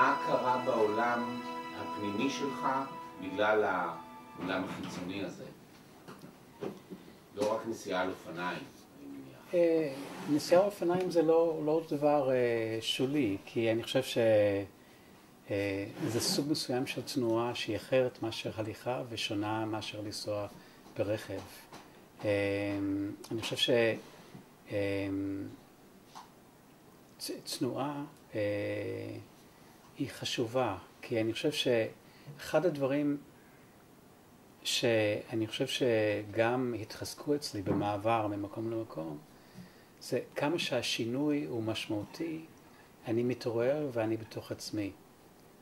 מה קרה בעולם הפנימי שלך בגלל העולם החיצוני הזה? לא רק נסיעה על אופניים, אני מניח. נסיעה על אופניים זה לא דבר שולי, כי אני חושב שזה סוג מסוים של תנועה שהיא אחרת מאשר הליכה ושונה מאשר לנסוע ברכב. אני חושב שתנועה היא חשובה, כי אני חושב שאחד הדברים שאני חושב שגם התחזקו אצלי במעבר ממקום למקום, זה כמה שהשינוי הוא משמעותי, אני מתעורר ואני בתוך עצמי.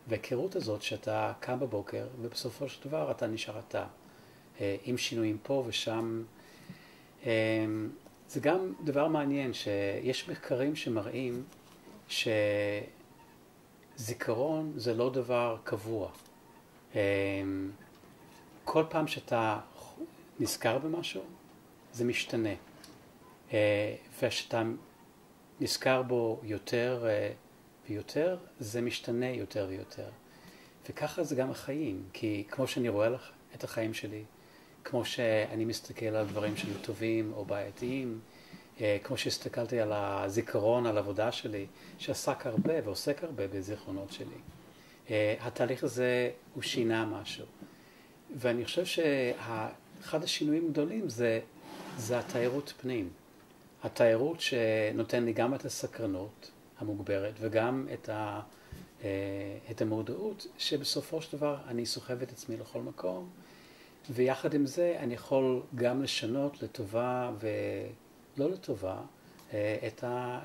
וההיכרות הזאת שאתה קם בבוקר ובסופו של דבר אתה נשאר אתה, עם שינויים פה ושם. זה גם דבר מעניין שיש מחקרים שמראים שזיכרון זה לא דבר קבוע. כל פעם שאתה נזכר במשהו, זה משתנה. ושאתה נזכר בו יותר ויותר, זה משתנה יותר ויותר. וככה זה גם החיים, כי כמו שאני רואה את החיים שלי, כמו שאני מסתכל על דברים שהם טובים או בעייתיים, כמו שהסתכלתי על הזיכרון, על העבודה שלי, שעסק הרבה ועוסק הרבה בזיכרונות שלי. התהליך הזה הוא שינה משהו. ואני חושב שאחד השינויים הגדולים זה התיירות פנים. התיירות שנותן לי גם את הסקרנות המוגברת וגם את המודעות שבסופו של דבר אני סוחב את עצמי לכל מקום, ויחד עם זה אני יכול גם לשנות לטובה ולא לטובה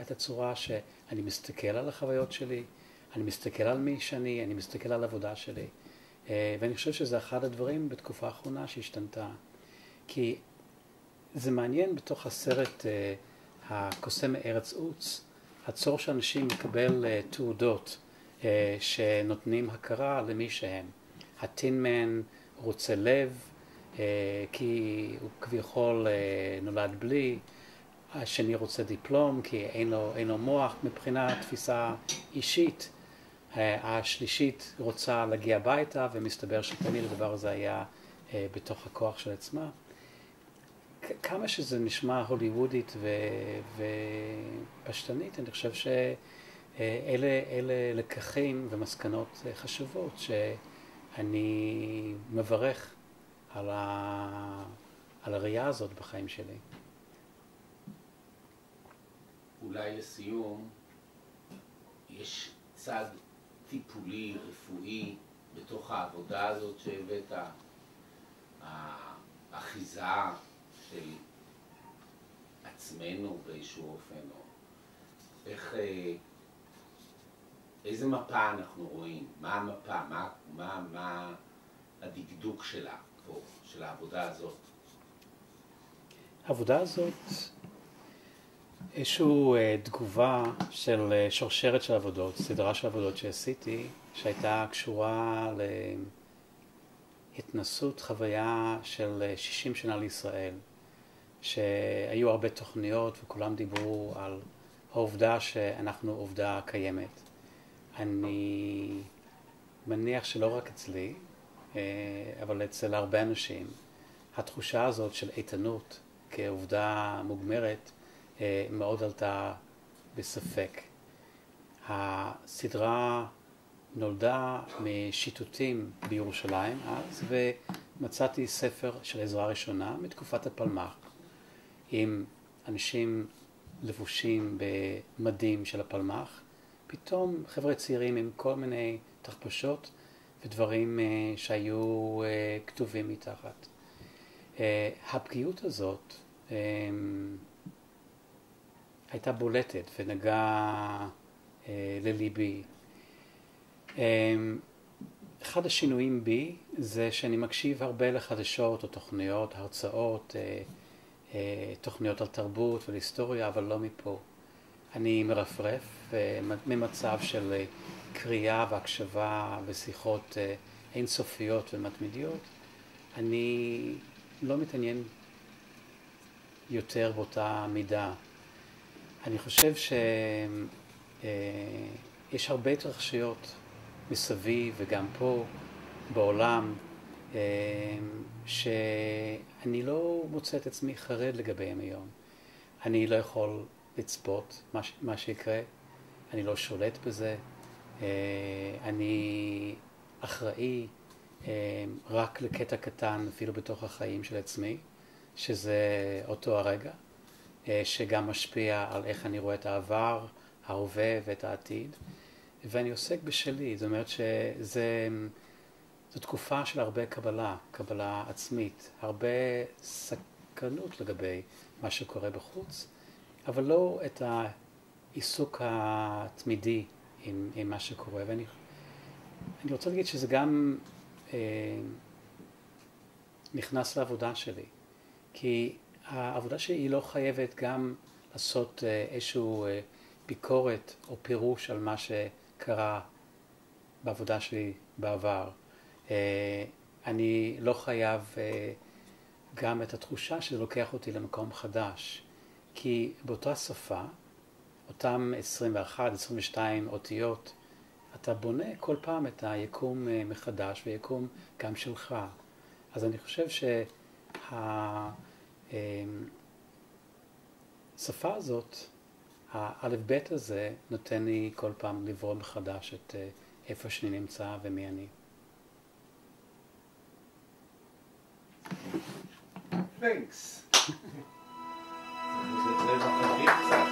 את הצורה שאני מסתכל על החוויות שלי, אני מסתכל על מי שאני, אני מסתכל על העבודה שלי. ואני חושב שזה אחד הדברים בתקופה האחרונה שהשתנתה. כי זה מעניין בתוך הסרט הקוסם מארץ עוץ, הצורך שאנשים לקבל תעודות שנותנים הכרה למי שהם. הטינמן רוצה לב, כי הוא כביכול נולד בלי, השני רוצה דיפלום, כי אין לו מוח מבחינה תפיסה אישית, השלישית רוצה להגיע הביתה, ומסתבר שתמיד הדבר הזה היה בתוך הכוח של עצמה. כמה שזה נשמע הוליוודית ופשטנית, אני חושב שאלה לקחים ומסקנות חשובות שאני מברך על הראייה הזאת בחיים שלי. אולי לסיום, יש צד טיפולי, רפואי, בתוך העבודה הזאת שהבאת, האחיזה של עצמנו באיזשהו אופן, או איזה מפה אנחנו רואים, מה המפה, מה הדקדוק שלה פה, של העבודה הזאת? העבודה הזאת, איזושהי תגובה של שרשרת של עבודות, סדרה של עבודות שעשיתי, שהייתה קשורה להתנסות חוויה של 60 שנה לישראל, שהיו הרבה תוכניות וכולם דיברו על העובדה שאנחנו עובדה קיימת. אני מניח שלא רק אצלי, אבל אצל הרבה אנשים, התחושה הזאת של איתנות כעובדה מוגמרת מאוד עלתה בספק. הסדרה נולדה משיטוטים בירושלים אז, ומצאתי ספר של עזרה ראשונה מתקופת הפלמ"ח, עם אנשים לבושים במדים של הפלמ"ח, פתאום חבר'ה צעירים עם כל מיני תחפושות ודברים שהיו כתובים מתחת. הפגיעות הזאת הייתה בולטת ונגעה לליבי. אחד השינויים בי זה שאני מקשיב הרבה לחדשות או תוכניות, הרצאות, תוכניות על תרבות ולהיסטוריה, אבל לא מפה. אני מרפרף ממצב של קריאה והקשבה ושיחות אינסופיות ומתמידיות. אני לא מתעניין יותר באותה מידה. אני חושב שיש הרבה התרחשויות מסביב וגם פה בעולם, שאני לא מוצא את עצמי חרד לגביהם היום. אני לא יכול לצפות מה שיקרה, אני לא שולט בזה, אני אחראי רק לקטע קטן אפילו בתוך החיים של עצמי, שזה אותו הרגע, שגם משפיע על איך אני רואה את העבר, ההווה ואת העתיד, ואני עוסק בשלי. זאת אומרת זו תקופה של הרבה קבלה עצמית, הרבה סכנות לגבי מה שקורה בחוץ, אבל לא את העיסוק התמידי עם מה שקורה. ואני רוצה להגיד שזה גם נכנס לעבודה שלי, כי העבודה שלי היא לא חייבת גם לעשות איזשהו ביקורת או פירוש על מה שקרה בעבודה שלי בעבר. אני לא חייב גם את התחושה שזה לוקח אותי למקום חדש, כי באותה שפה, אותם 21, 22 אותיות, אתה בונה כל פעם את היקום מחדש, ויקום גם שלך. אז אני חושב שהשפה הזאת, האלף בית הזה, נותן לי כל פעם לברוא מחדש את איפה שאני נמצא ומי אני. Thanks. זה מחברים קצת.